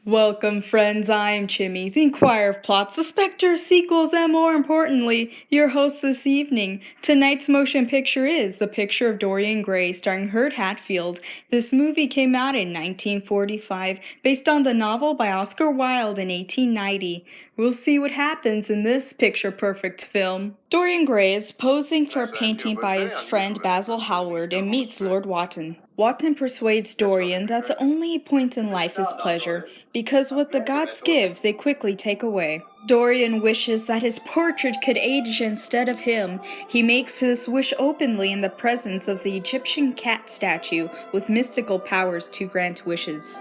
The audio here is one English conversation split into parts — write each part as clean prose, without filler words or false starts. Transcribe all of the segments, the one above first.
Welcome, friends. I'm Chimmy, the Inquirer of Plots, the Spectre, sequels, and more importantly, your host this evening. Tonight's motion picture is The Picture of Dorian Grey, starring Herb Hatfield. This movie came out in 1945, based on the novel by Oscar Wilde in 1890. We'll see what happens in this picture-perfect film. Dorian Gray is posing for a painting by his friend Basil Hallward and meets Lord Wotton. Wotton persuades Dorian that the only point in life is pleasure, because what the gods give, they quickly take away. Dorian wishes that his portrait could age instead of him. He makes this wish openly in the presence of the Egyptian cat statue with mystical powers to grant wishes.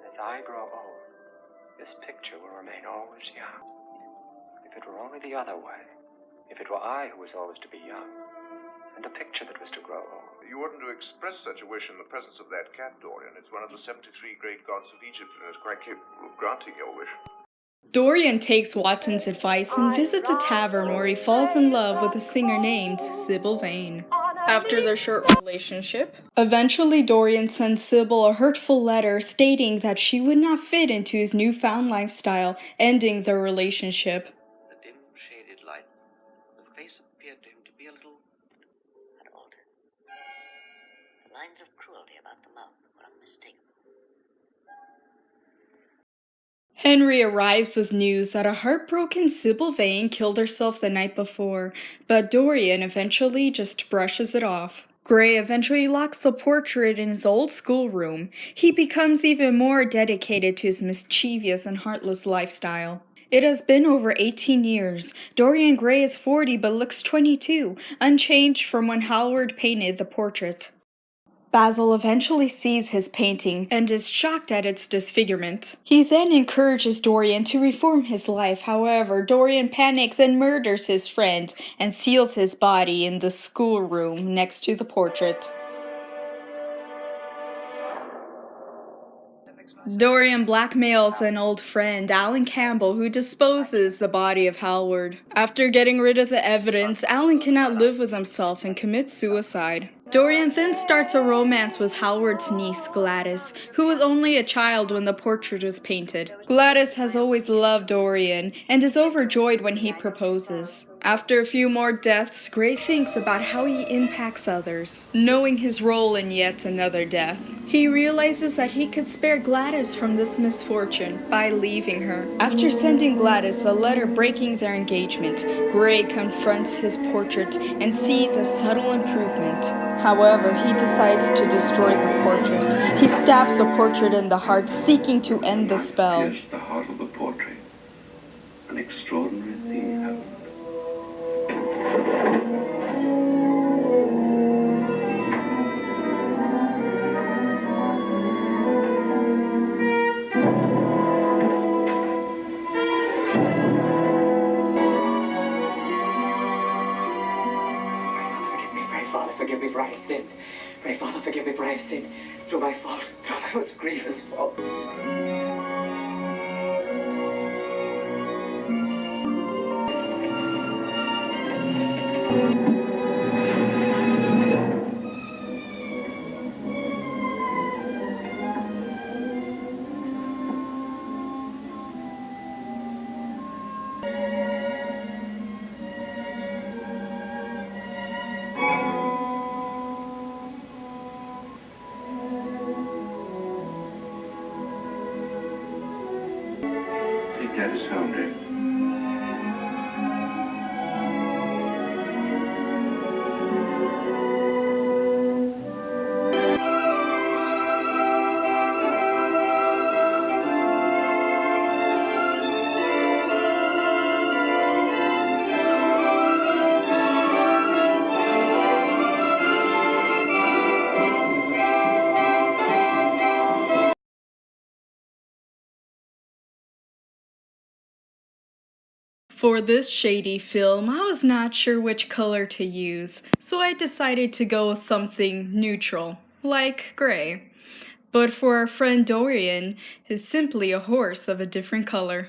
As I grow old, this picture will remain always young. If it were only the other way, if it were I who was always to be young, and the picture that was to grow old. You oughtn't to express such a wish in the presence of that cat, Dorian. It's one of the 73 great gods of Egypt and is quite capable of granting your wish. Dorian takes Wotton's advice and visits a tavern where he falls in love with a singer named Sybil Vane. After their short relationship, eventually Dorian sends Sybil a hurtful letter stating that she would not fit into his newfound lifestyle, ending their relationship. The dim, shaded light, the face appeared to him to be a little altered. The lines of cruelty about the mouth were unmistakable. Henry arrives with news that a heartbroken Sybil Vane killed herself the night before, but Dorian eventually just brushes it off. Gray eventually locks the portrait in his old schoolroom. He becomes even more dedicated to his mischievous and heartless lifestyle. It has been over 18 years. Dorian Gray is 40 but looks 22, unchanged from when Hallward painted the portrait. Basil eventually sees his painting and is shocked at its disfigurement. He then encourages Dorian to reform his life. However, Dorian panics and murders his friend and seals his body in the schoolroom next to the portrait. Dorian blackmails an old friend, Alan Campbell, who disposes the body of Hallward. After getting rid of the evidence, Alan cannot live with himself and commits suicide. Dorian then starts a romance with Hallward's niece, Gladys, who was only a child when the portrait was painted. Gladys has always loved Dorian and is overjoyed when he proposes. After a few more deaths, Gray thinks about how he impacts others, knowing his role in yet another death. He realizes that he could spare Gladys from this misfortune by leaving her. After sending Gladys a letter breaking their engagement, Gray confronts his portrait and sees a subtle improvement. However, he decides to destroy the portrait. He stabs the portrait in the heart, seeking to end the spell. Pierced the heart of the portrait. An extraordinary thing happened. Forgive me for I have sinned. Pray, Father, forgive me for I have sinned. Through my fault, through my most grievous fault. Take Gladys home, Dave. For this shady film, I was not sure which color to use, so I decided to go with something neutral, like gray. But for our friend Dorian, he's simply a horse of a different color.